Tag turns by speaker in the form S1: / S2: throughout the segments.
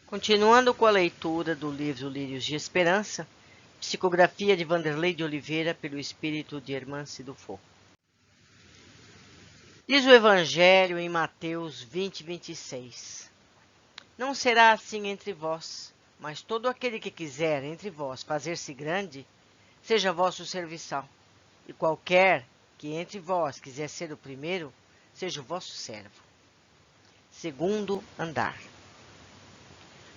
S1: Continuando com a leitura do livro Lírios de Esperança, psicografia de Vanderlei de Oliveira pelo espírito de Hermance Dufour. Diz o Evangelho em Mateus 20:26. Não será assim entre vós, mas todo aquele que quiser entre vós fazer-se grande, seja vosso serviçal, e qualquer que entre vós quiser ser o primeiro, seja o vosso servo. Segundo andar.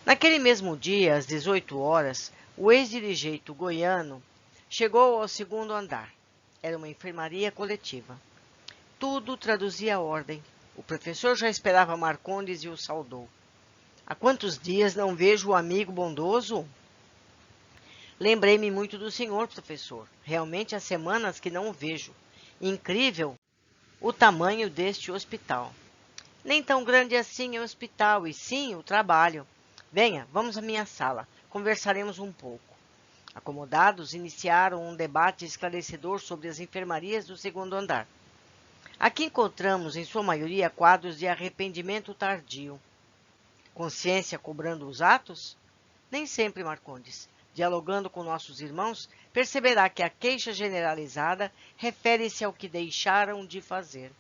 S1: Naquele mesmo dia, às 18 horas, o ex-dirigente goiano chegou ao segundo andar. Era uma enfermaria coletiva. Tudo traduzia a ordem. O professor já esperava Marcondes e o saudou. Há quantos dias não vejo o amigo bondoso? Lembrei-me muito do senhor, professor. Realmente há semanas que não o vejo. Incrível o tamanho deste hospital. Nem tão grande assim é o hospital, e sim o trabalho. Venha, vamos à minha sala. Conversaremos um pouco. Acomodados, iniciaram um debate esclarecedor sobre as enfermarias do segundo andar. Aqui encontramos, em sua maioria, quadros de arrependimento tardio. Consciência cobrando os atos? Nem sempre, Marcondes. Dialogando com nossos irmãos, perceberá que a queixa generalizada refere-se ao que deixaram de fazer.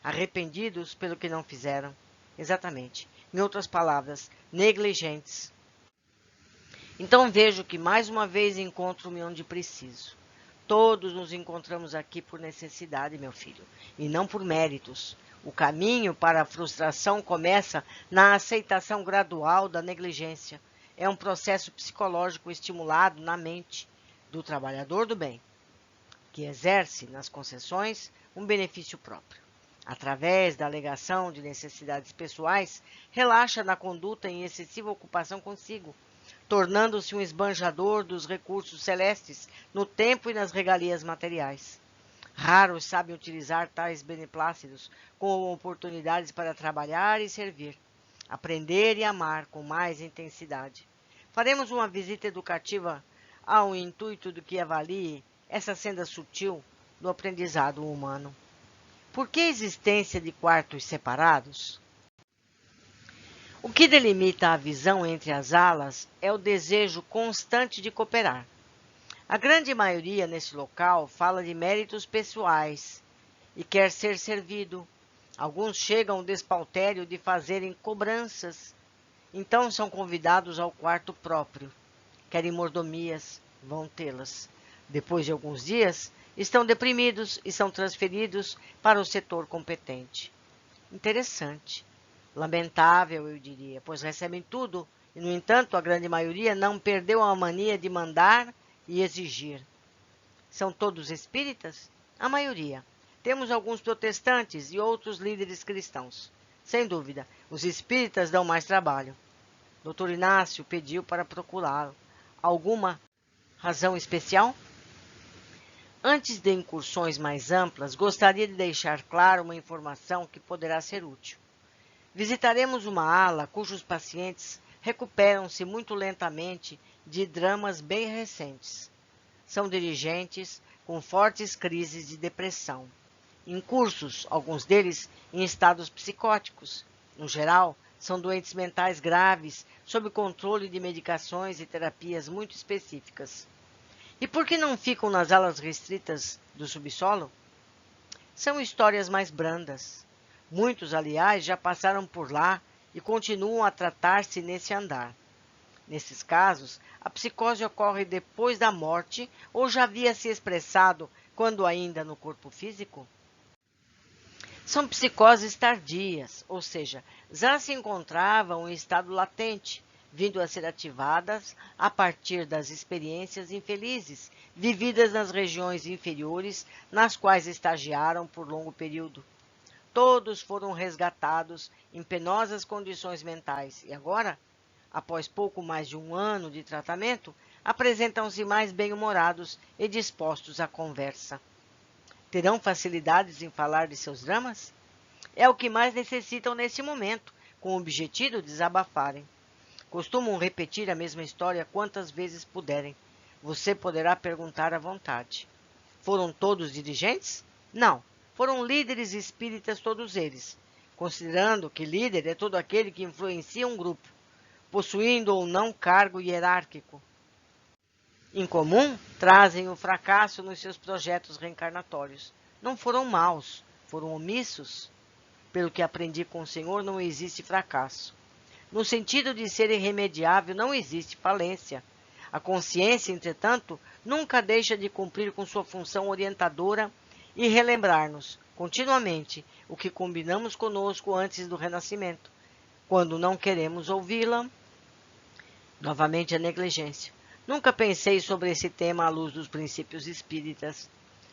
S1: Arrependidos pelo que não fizeram. Exatamente. Em outras palavras, negligentes. Então vejo que mais uma vez encontro-me onde preciso. Todos nos encontramos aqui por necessidade, meu filho, e não por méritos. O caminho para a frustração começa na aceitação gradual da negligência. É um processo psicológico estimulado na mente do trabalhador do bem, que exerce nas concessões um benefício próprio. Através da alegação de necessidades pessoais, relaxa na conduta em excessiva ocupação consigo, tornando-se um esbanjador dos recursos celestes no tempo e nas regalias materiais. Raros sabem utilizar tais beneplácitos como oportunidades para trabalhar e servir, aprender e amar com mais intensidade. Faremos uma visita educativa ao intuito do que avalie essa senda sutil do aprendizado humano. Por que a existência de quartos separados? O que delimita a visão entre as alas é o desejo constante de cooperar. A grande maioria nesse local fala de méritos pessoais e quer ser servido. Alguns chegam ao despautério de fazerem cobranças. Então são convidados ao quarto próprio. Querem mordomias, vão tê-las. Depois de alguns dias, estão deprimidos e são transferidos para o setor competente. Interessante. Lamentável, eu diria, pois recebem tudo e, no entanto, a grande maioria não perdeu a mania de mandar e exigir. São todos espíritas? A maioria. Temos alguns protestantes e outros líderes cristãos. Sem dúvida, os espíritas dão mais trabalho. Dr. Inácio pediu para procurá-lo. Alguma razão especial? Antes de incursões mais amplas, gostaria de deixar claro uma informação que poderá ser útil. Visitaremos uma ala cujos pacientes recuperam-se muito lentamente de dramas bem recentes. São dirigentes com fortes crises de depressão. Incursos, alguns deles em estados psicóticos. No geral, são doentes mentais graves, sob controle de medicações e terapias muito específicas. E por que não ficam nas alas restritas do subsolo? São histórias mais brandas. Muitos, aliás, já passaram por lá e continuam a tratar-se nesse andar. Nesses casos, a psicose ocorre depois da morte ou já havia se expressado quando ainda no corpo físico? São psicoses tardias, ou seja, já se encontravam em estado latente, vindo a ser ativadas a partir das experiências infelizes vividas nas regiões inferiores, nas quais estagiaram por longo período. Todos foram resgatados em penosas condições mentais e agora, após pouco mais de um ano de tratamento, apresentam-se mais bem-humorados e dispostos à conversa. Terão facilidades em falar de seus dramas? É o que mais necessitam nesse momento, com o objetivo de desabafarem. Costumam repetir a mesma história quantas vezes puderem. Você poderá perguntar à vontade. Foram todos dirigentes? Não. Foram líderes espíritas todos eles, considerando que líder é todo aquele que influencia um grupo. possuindo ou não cargo hierárquico. Em comum, trazem o fracasso nos seus projetos reencarnatórios. Não foram maus, foram omissos. Pelo que aprendi com o Senhor, não existe fracasso. No sentido de ser irremediável, não existe falência. A consciência, entretanto, nunca deixa de cumprir com sua função orientadora e relembrar-nos, continuamente, o que combinamos conosco antes do renascimento. Quando não queremos ouvi-la, novamente a negligência. Nunca pensei sobre esse tema à luz dos princípios espíritas.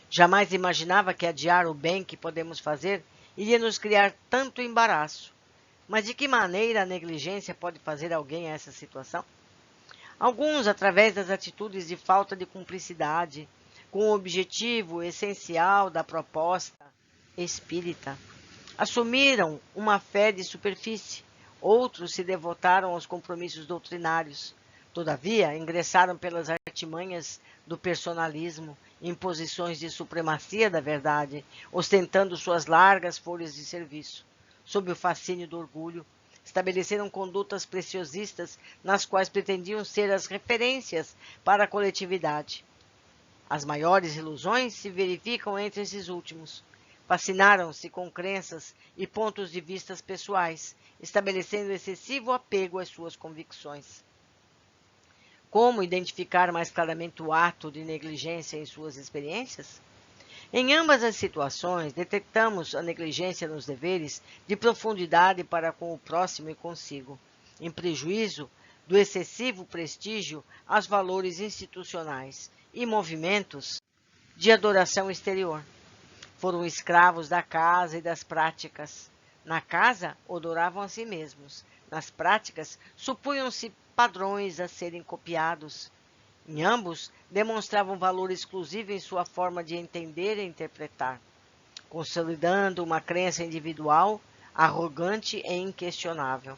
S1: Jamais imaginava que adiar o bem que podemos fazer iria nos criar tanto embaraço. Mas de que maneira a negligência pode fazer alguém a essa situação? Alguns, através das atitudes de falta de cumplicidade, com o objetivo essencial da proposta espírita, assumiram uma fé de superfície. Outros se devotaram aos compromissos doutrinários. Todavia, ingressaram pelas artimanhas do personalismo, em posições de supremacia da verdade, ostentando suas largas folhas de serviço. Sob o fascínio do orgulho, estabeleceram condutas preciosistas nas quais pretendiam ser as referências para a coletividade. As maiores ilusões se verificam entre esses últimos. Fascinaram-se com crenças e pontos de vista pessoais, estabelecendo excessivo apego às suas convicções. Como identificar mais claramente o ato de negligência em suas experiências? Em ambas as situações, detectamos a negligência nos deveres de profundidade para com o próximo e consigo, em prejuízo do excessivo prestígio aos valores institucionais e movimentos de adoração exterior. Foram escravos da casa e das práticas. Na casa, adoravam a si mesmos. Nas práticas, supunham-se padrões a serem copiados. Em ambos, demonstravam valor exclusivo em sua forma de entender e interpretar, consolidando uma crença individual, arrogante e inquestionável.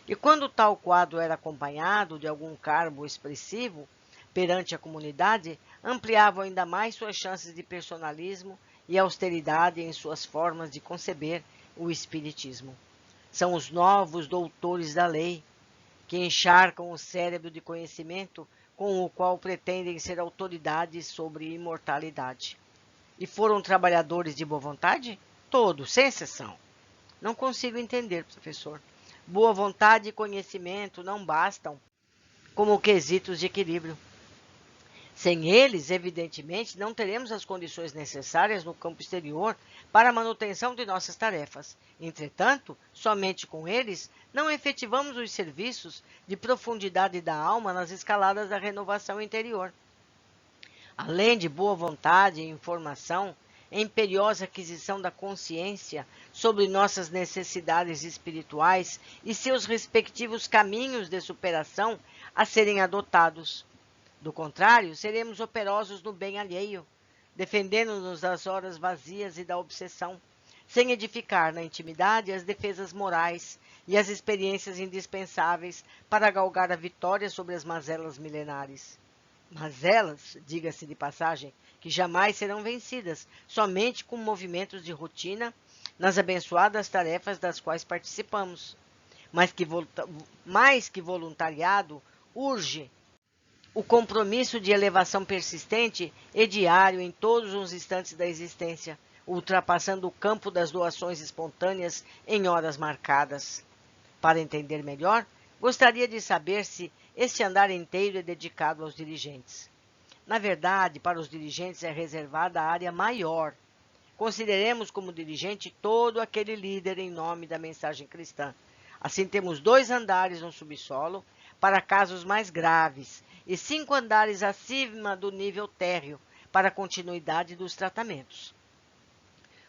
S1: E quando tal quadro era acompanhado de algum cargo expressivo perante a comunidade, ampliavam ainda mais suas chances de personalismo e austeridade em suas formas de conceber o espiritismo. São os novos doutores da lei, que encharcam o cérebro de conhecimento com o qual pretendem ser autoridades sobre imortalidade. E foram trabalhadores de boa vontade? Todos, sem exceção. Não consigo entender, professor. Boa vontade e conhecimento não bastam como quesitos de equilíbrio. Sem eles, evidentemente, não teremos as condições necessárias no campo exterior para a manutenção de nossas tarefas. Entretanto, somente com eles, não efetivamos os serviços de profundidade da alma nas escaladas da renovação interior. Além de boa vontade e informação, a imperiosa aquisição da consciência sobre nossas necessidades espirituais e seus respectivos caminhos de superação a serem adotados. Do contrário, seremos operosos no bem alheio, defendendo-nos das horas vazias e da obsessão, sem edificar na intimidade as defesas morais e as experiências indispensáveis para galgar a vitória sobre as mazelas milenares. Mazelas, diga-se de passagem, que jamais serão vencidas, somente com movimentos de rotina nas abençoadas tarefas das quais participamos. Mais que voluntariado, urge o compromisso de elevação persistente e diário em todos os instantes da existência, ultrapassando o campo das doações espontâneas em horas marcadas. Para entender melhor, gostaria de saber se este andar inteiro é dedicado aos dirigentes. Na verdade, para os dirigentes é reservada a área maior. Consideremos como dirigente todo aquele líder em nome da mensagem cristã. Assim, temos 2 andares no subsolo para casos mais graves e 5 andares acima do nível térreo para a continuidade dos tratamentos.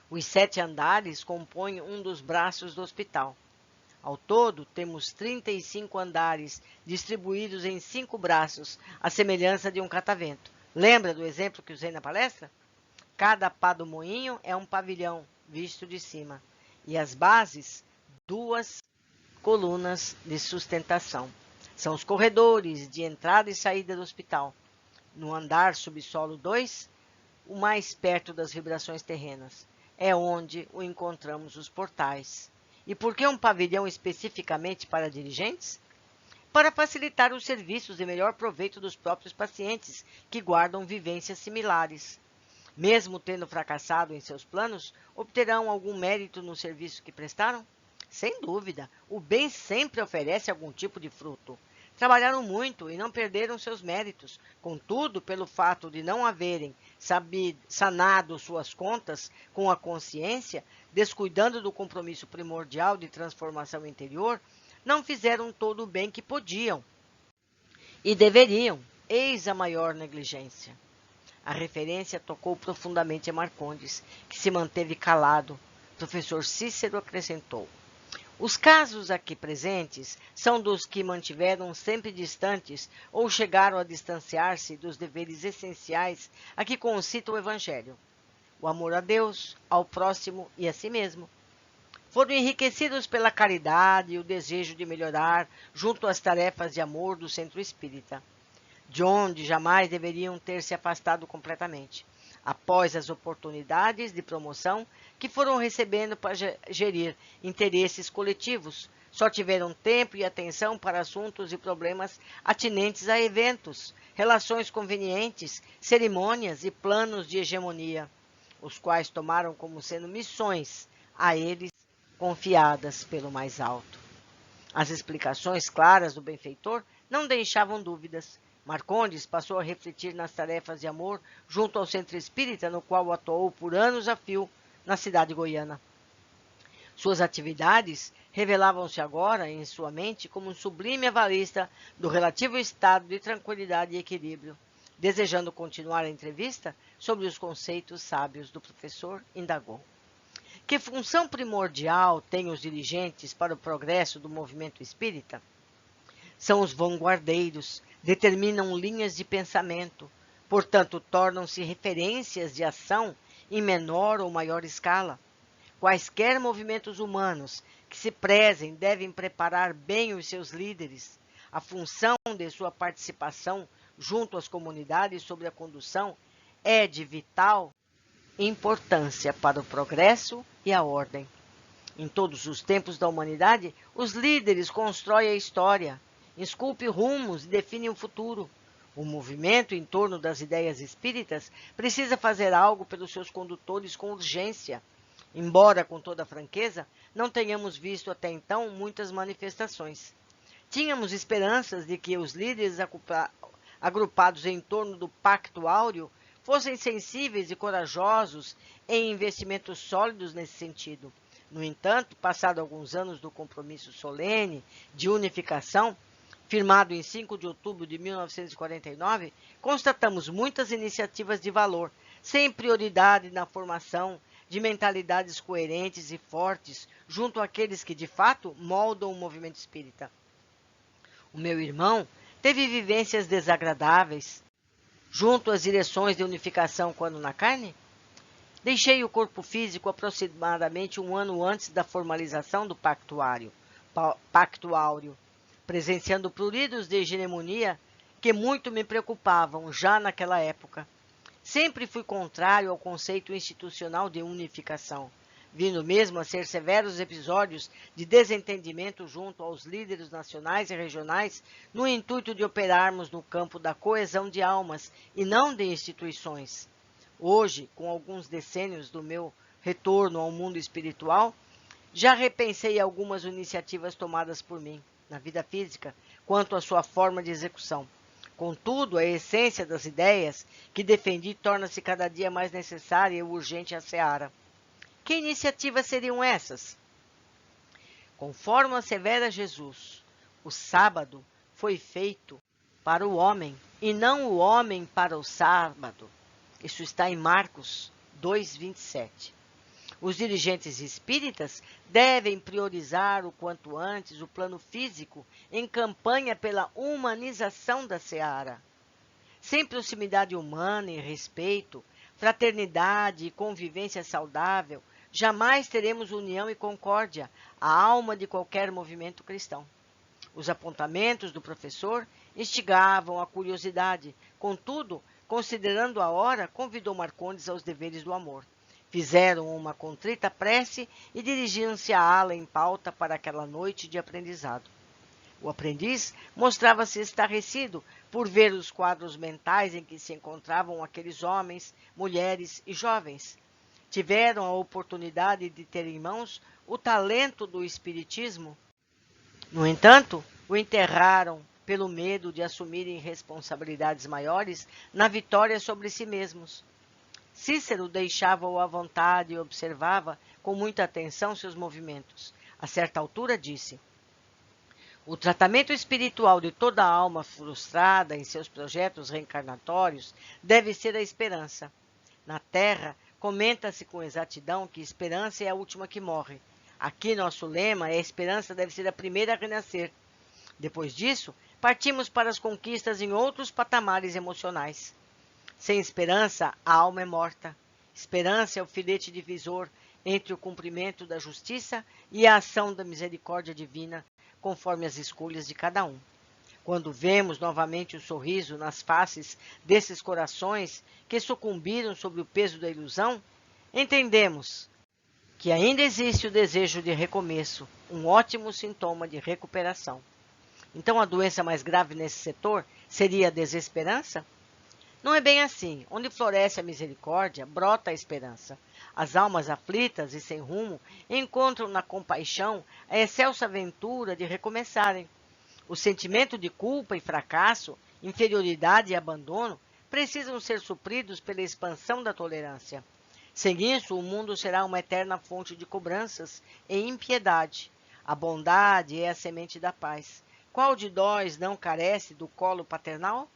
S1: Os 7 andares compõem um dos braços do hospital. Ao todo, temos 35 andares distribuídos em 5 braços, à semelhança de um catavento. Lembra do exemplo que usei na palestra? Cada pá do moinho é um pavilhão visto de cima, e as bases, 2 colunas de sustentação. São os corredores de entrada e saída do hospital. No andar subsolo 2, o mais perto das vibrações terrenas, é onde o encontramos os portais. E por que um pavilhão especificamente para dirigentes? para facilitar os serviços e melhor proveito dos próprios pacientes que guardam vivências similares. Mesmo tendo fracassado em seus planos, obterão algum mérito no serviço que prestaram? Sem dúvida, o bem sempre oferece algum tipo de fruto. Trabalharam muito e não perderam seus méritos. Contudo, pelo fato de não haverem sanado suas contas com a consciência, descuidando do compromisso primordial de transformação interior, não fizeram todo o bem que podiam e deveriam. Eis a maior negligência. A referência tocou profundamente a Marcondes, que se manteve calado. O professor Cícero acrescentou: os casos aqui presentes são dos que mantiveram sempre distantes ou chegaram a distanciar-se dos deveres essenciais a que concita o Evangelho: o amor a Deus, ao próximo e a si mesmo. Foram enriquecidos pela caridade e o desejo de melhorar junto às tarefas de amor do centro espírita, de onde jamais deveriam ter se afastado completamente, após as oportunidades de promoção que foram recebendo para gerir interesses coletivos. Só tiveram tempo e atenção para assuntos e problemas atinentes a eventos, relações convenientes, cerimônias e planos de hegemonia, os quais tomaram como sendo missões a eles confiadas pelo mais alto. As explicações claras do benfeitor não deixavam dúvidas. Marcondes passou a refletir nas tarefas de amor junto ao centro espírita, no qual atuou por anos a fio na cidade goiana. Suas atividades revelavam-se agora em sua mente como um sublime avalista do relativo estado de tranquilidade e equilíbrio. Desejando continuar a entrevista sobre os conceitos sábios do professor, indagou: que função primordial têm os dirigentes para o progresso do movimento espírita? São os vanguardeiros, determinam linhas de pensamento, portanto, tornam-se referências de ação em menor ou maior escala. Quaisquer movimentos humanos que se prezem devem preparar bem os seus líderes. A função de sua participação junto às comunidades sobre a condução é de vital importância para o progresso e a ordem. Em todos os tempos da humanidade, os líderes constroem a história, esculpem rumos e definem o futuro. O movimento em torno das ideias espíritas precisa fazer algo pelos seus condutores com urgência. Embora, com toda franqueza, não tenhamos visto até então muitas manifestações. Tínhamos esperanças de que os líderes agrupados em torno do Pacto Áureo fossem sensíveis e corajosos em investimentos sólidos nesse sentido. No entanto, passado alguns anos do compromisso solene de unificação, firmado em 5 de outubro de 1949, constatamos muitas iniciativas de valor, sem prioridade na formação de mentalidades coerentes e fortes junto àqueles que, de fato, moldam o movimento espírita. O meu irmão teve vivências desagradáveis junto às direções de unificação quando na carne? Deixei o corpo físico aproximadamente um ano antes da formalização do Pacto Áureo, presenciando pruridos de hegemonia que muito me preocupavam já naquela época. Sempre fui contrário ao conceito institucional de unificação, vindo mesmo a ser severos episódios de desentendimento junto aos líderes nacionais e regionais, no intuito de operarmos no campo da coesão de almas e não de instituições. Hoje, com alguns decênios do meu retorno ao mundo espiritual, já repensei algumas iniciativas tomadas por mim, na vida física, quanto à sua forma de execução. Contudo, a essência das ideias que defendi torna-se cada dia mais necessária e urgente à seara. Que iniciativas seriam essas? Conforme assevera Jesus, o sábado foi feito para o homem, e não o homem para o sábado. Isso está em Marcos 2:27. Os dirigentes espíritas devem priorizar o quanto antes o plano físico em campanha pela humanização da seara. Sem proximidade humana e respeito, fraternidade e convivência saudável, jamais teremos união e concórdia, a alma de qualquer movimento cristão. Os apontamentos do professor instigavam a curiosidade, contudo, considerando a hora, convidou Marcondes aos deveres do amor. Fizeram uma contrita prece e dirigiram-se à ala em pauta para aquela noite de aprendizado. O aprendiz mostrava-se estarrecido por ver os quadros mentais em que se encontravam aqueles homens, mulheres e jovens. Tiveram a oportunidade de ter em mãos o talento do espiritismo. No entanto, o enterraram pelo medo de assumirem responsabilidades maiores na vitória sobre si mesmos. Cícero deixava-o à vontade e observava com muita atenção seus movimentos. A certa altura disse: o tratamento espiritual de toda alma frustrada em seus projetos reencarnatórios deve ser a esperança. Na Terra, comenta-se com exatidão que esperança é a última que morre. Aqui nosso lema é: a esperança deve ser a primeira a renascer. Depois disso, partimos para as conquistas em outros patamares emocionais. Sem esperança, a alma é morta. Esperança é o filete divisor entre o cumprimento da justiça e a ação da misericórdia divina, conforme as escolhas de cada um. Quando vemos novamente o sorriso nas faces desses corações que sucumbiram sob o peso da ilusão, entendemos que ainda existe o desejo de recomeço, um ótimo sintoma de recuperação. Então, a doença mais grave nesse setor seria a desesperança? Não é bem assim. Onde floresce a misericórdia, brota a esperança. As almas aflitas e sem rumo encontram na compaixão a excelsa aventura de recomeçarem. O sentimento de culpa e fracasso, inferioridade e abandono precisam ser supridos pela expansão da tolerância. Sem isso, o mundo será uma eterna fonte de cobranças e impiedade. A bondade é a semente da paz. Qual de nós não carece do colo paternal?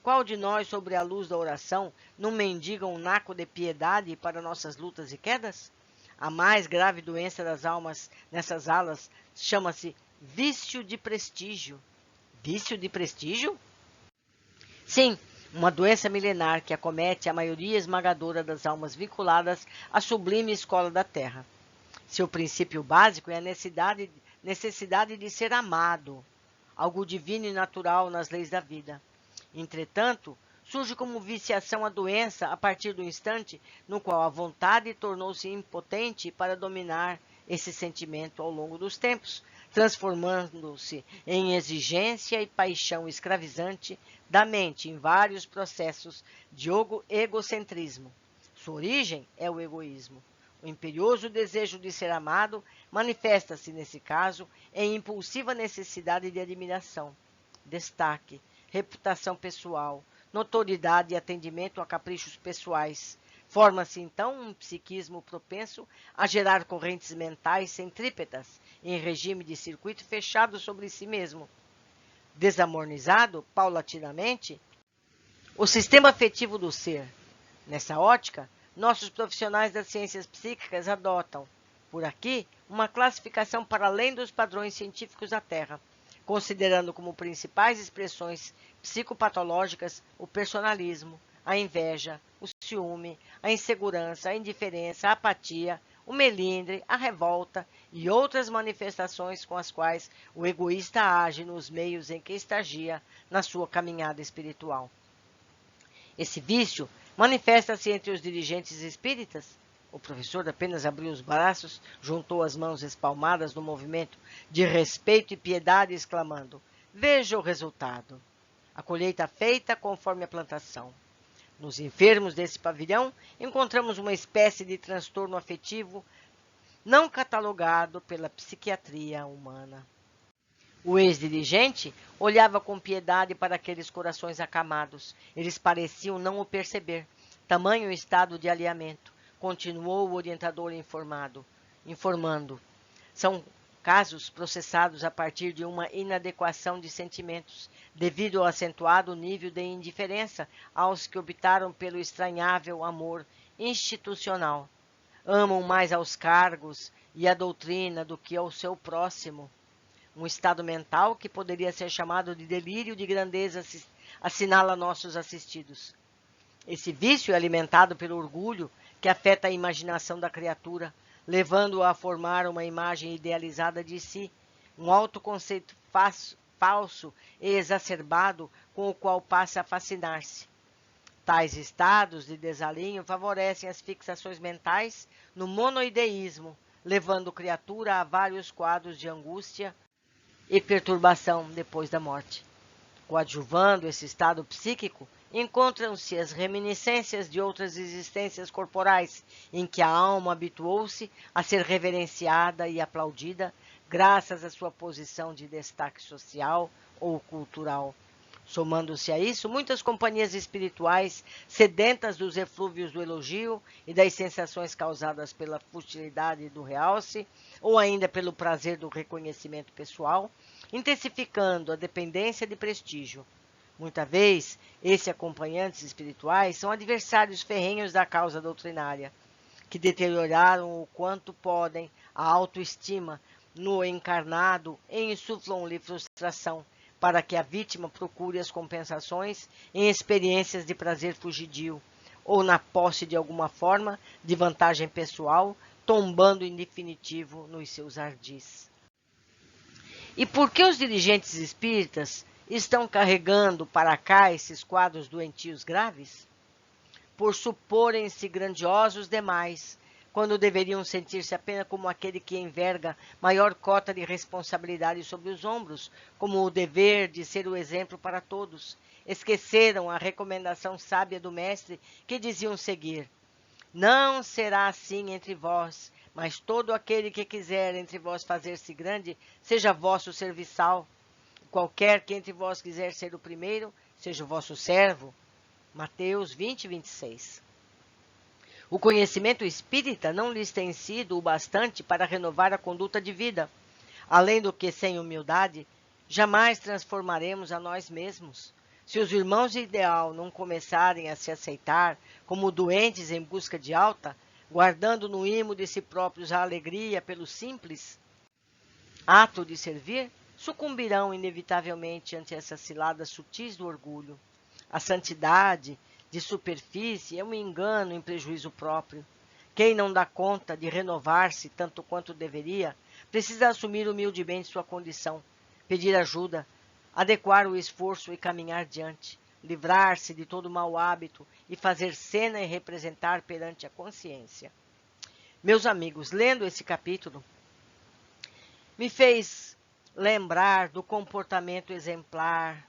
S1: Qual de nós, sobre a luz da oração, não mendiga um naco de piedade para nossas lutas e quedas? A mais grave doença das almas nessas alas chama-se vício de prestígio. Vício de prestígio? Sim, uma doença milenar que acomete a maioria esmagadora das almas vinculadas à sublime escola da Terra. Seu princípio básico é a necessidade de ser amado, algo divino e natural nas leis da vida. Entretanto, surge como viciação a doença a partir do instante no qual a vontade tornou-se impotente para dominar esse sentimento ao longo dos tempos, transformando-se em exigência e paixão escravizante da mente em vários processos de egocentrismo. Sua origem é o egoísmo. O imperioso desejo de ser amado manifesta-se, nesse caso, em impulsiva necessidade de admiração, destaque, reputação pessoal, notoriedade e atendimento a caprichos pessoais. Forma-se, então, um psiquismo propenso a gerar correntes mentais centrípetas em regime de circuito fechado sobre si mesmo. Desamornizado, paulatinamente, o sistema afetivo do ser. Nessa ótica, nossos profissionais das ciências psíquicas adotam, por aqui, uma classificação para além dos padrões científicos da Terra, considerando como principais expressões psicopatológicas o personalismo, a inveja, o ciúme, a insegurança, a indiferença, a apatia, o melindre, a revolta e outras manifestações com as quais o egoísta age nos meios em que estagia na sua caminhada espiritual. Esse vício manifesta-se entre os dirigentes espíritas. O professor apenas abriu os braços, juntou as mãos espalmadas no movimento de respeito e piedade, exclamando: veja o resultado. A colheita feita conforme a plantação. Nos enfermos desse pavilhão, encontramos uma espécie de transtorno afetivo não catalogado pela psiquiatria humana. O ex-dirigente olhava com piedade para aqueles corações acamados. Eles pareciam não o perceber. Tamanho estado de alinhamento. Continuou o orientador informando. São casos processados a partir de uma inadequação de sentimentos, devido ao acentuado nível de indiferença aos que optaram pelo estranhável amor institucional. Amam mais aos cargos e à doutrina do que ao seu próximo. Um estado mental que poderia ser chamado de delírio de grandeza assinala nossos assistidos. Esse vício é alimentado pelo orgulho que afeta a imaginação da criatura, levando-a a formar uma imagem idealizada de si, um autoconceito falso e exacerbado com o qual passa a fascinar-se. Tais estados de desalinho favorecem as fixações mentais no monoideísmo, levando a criatura a vários quadros de angústia e perturbação depois da morte. Coadjuvando esse estado psíquico, encontram-se as reminiscências de outras existências corporais, em que a alma habituou-se a ser reverenciada e aplaudida, graças à sua posição de destaque social ou cultural. Somando-se a isso, muitas companhias espirituais, sedentas dos eflúvios do elogio e das sensações causadas pela futilidade do realce, ou ainda pelo prazer do reconhecimento pessoal, intensificando a dependência de prestígio. Muita vez, esses acompanhantes espirituais são adversários ferrenhos da causa doutrinária, que deterioraram o quanto podem a autoestima no encarnado e insuflam-lhe frustração, para que a vítima procure as compensações em experiências de prazer fugidio, ou na posse de alguma forma de vantagem pessoal, tombando em definitivo nos seus ardis. E por que os dirigentes espíritas estão carregando para cá esses quadros doentios graves? Por suporem-se grandiosos demais, quando deveriam sentir-se apenas como aquele que enverga maior cota de responsabilidade sobre os ombros, como o dever de ser o exemplo para todos. Esqueceram a recomendação sábia do mestre que diziam seguir: não será assim entre vós, mas todo aquele que quiser entre vós fazer-se grande, seja vosso serviçal. Qualquer que entre vós quiser ser o primeiro, seja o vosso servo. Mateus 20, 26. O conhecimento espírita não lhes tem sido o bastante para renovar a conduta de vida. Além do que, sem humildade, jamais transformaremos a nós mesmos. Se os irmãos de ideal não começarem a se aceitar como doentes em busca de alta, guardando no imo de si próprios a alegria pelo simples ato de servir, sucumbirão inevitavelmente ante essas ciladas sutis do orgulho. A santidade de superfície é um engano em prejuízo próprio. Quem não dá conta de renovar-se tanto quanto deveria, precisa assumir humildemente sua condição, pedir ajuda, adequar o esforço e caminhar diante, livrar-se de todo mau hábito e fazer cena e representar perante a consciência. Meus amigos, lendo esse capítulo, me fez lembrar do comportamento exemplar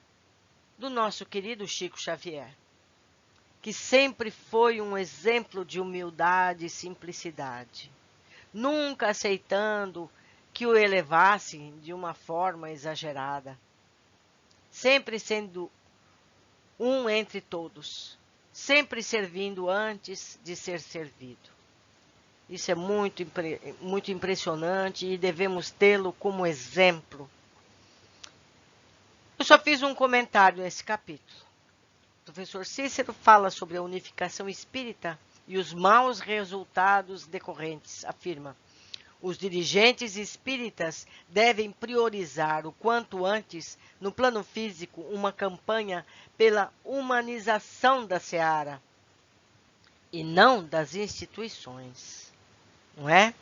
S1: do nosso querido Chico Xavier, que sempre foi um exemplo de humildade e simplicidade, nunca aceitando que o elevassem de uma forma exagerada, sempre sendo um entre todos, sempre servindo antes de ser servido. Isso é muito impressionante e devemos tê-lo como exemplo. Eu só fiz um comentário nesse capítulo. O professor Cícero fala sobre a unificação espírita e os maus resultados decorrentes. Afirma: os dirigentes espíritas devem priorizar o quanto antes, no plano físico, uma campanha pela humanização da seara e não das instituições. Não é?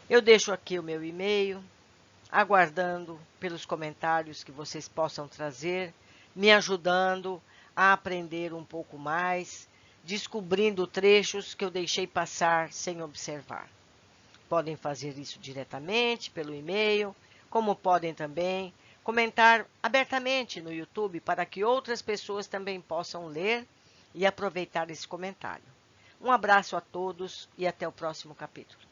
S1: Eu deixo aqui o meu e-mail, aguardando pelos comentários que vocês possam trazer, me ajudando a aprender um pouco mais, descobrindo trechos que eu deixei passar sem observar. Podem fazer isso diretamente pelo e-mail, como podem também comentar abertamente no YouTube para que outras pessoas também possam ler e aproveitar esse comentário. Um abraço a todos e até o próximo capítulo.